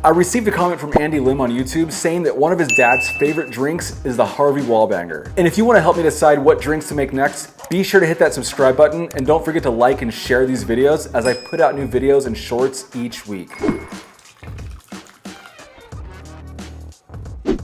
I received a comment from Andy Lim on YouTube saying that one of his dad's favorite drinks is the Harvey Wallbanger. And if you want to help me decide what drinks to make next, be sure to hit that subscribe button and don't forget to like and share these videos as I put out new videos and shorts each week.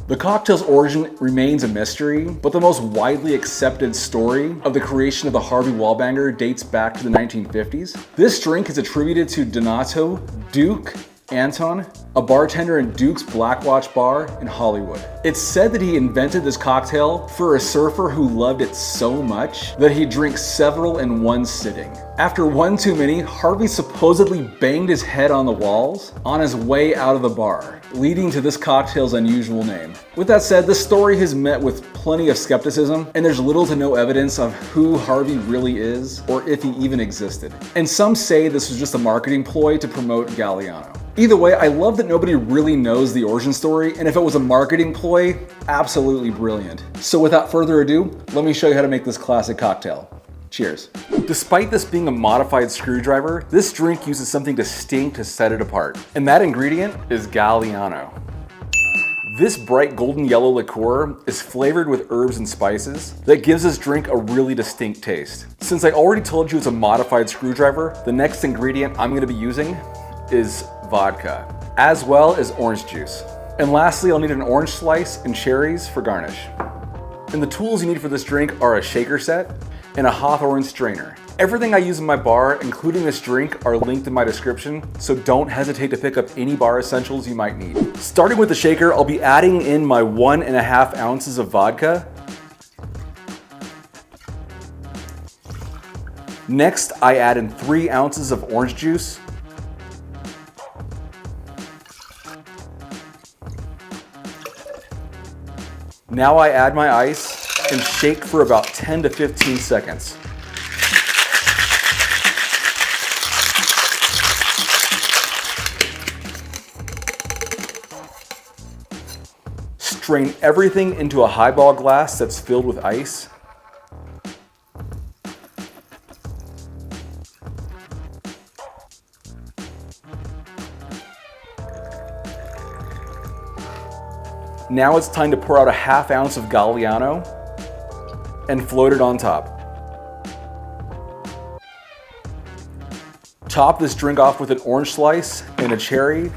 The cocktail's origin remains a mystery, but the most widely accepted story of the creation of the Harvey Wallbanger dates back to the 1950s. This drink is attributed to Donato Duke Anton, a bartender in Duke's Black Watch bar in Hollywood. It's said that he invented this cocktail for a surfer who loved it so much that he'd drink several in one sitting. After one too many, Harvey supposedly banged his head on the walls on his way out of the bar, leading to this cocktail's unusual name. With that said, this story has met with plenty of skepticism, and there's little to no evidence of who Harvey really is or if he even existed. And some say this was just a marketing ploy to promote Galliano. Either way, I love that nobody really knows the origin story, and if it was a marketing ploy, absolutely brilliant. So without further ado, let me show you how to make this classic cocktail. Cheers. Despite this being a modified screwdriver, this drink uses something distinct to set it apart, and that ingredient is Galliano. This bright golden yellow liqueur is flavored with herbs and spices that gives this drink a really distinct taste. Since I already told you it's a modified screwdriver, the next ingredient I'm going to be using is vodka, as well as orange juice. And lastly, I'll need an orange slice and cherries for garnish. And the tools you need for this drink are a shaker set and a Hawthorne strainer. Everything I use in my bar, including this drink, are linked in my description, so don't hesitate to pick up any bar essentials you might need. Starting with the shaker, I'll be adding in my 1.5 ounces of vodka. Next, I add in 3 ounces of orange juice. Now I add my ice and shake for about 10 to 15 seconds. Strain everything into a highball glass that's filled with ice. Now it's time to pour out a 1/2 ounce of Galliano and float it on top. Top this drink off with an orange slice and a cherry.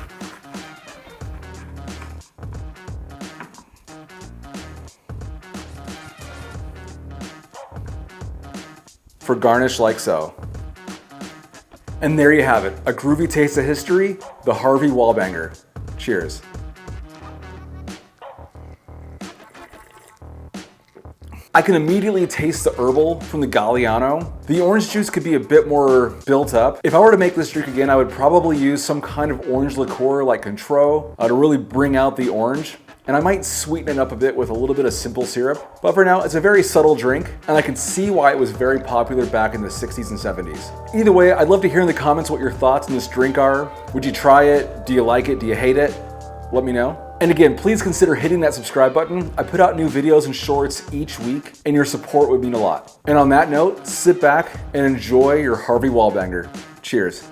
For garnish like so. And there you have it, a groovy taste of history, the Harvey Wallbanger. Cheers. I can immediately taste the herbal from the Galliano. The orange juice could be a bit more built up. If I were to make this drink again, I would probably use some kind of orange liqueur like Cointreau to really bring out the orange. And I might sweeten it up a bit with a little bit of simple syrup. But for now, it's a very subtle drink, and I can see why it was very popular back in the 60s and 70s. Either way, I'd love to hear in the comments what your thoughts on this drink are. Would you try it? Do you like it? Do you hate it? Let me know. And again, please consider hitting that subscribe button. I put out new videos and shorts each week, and your support would mean a lot. And on that note, sit back and enjoy your Harvey Wallbanger. Cheers.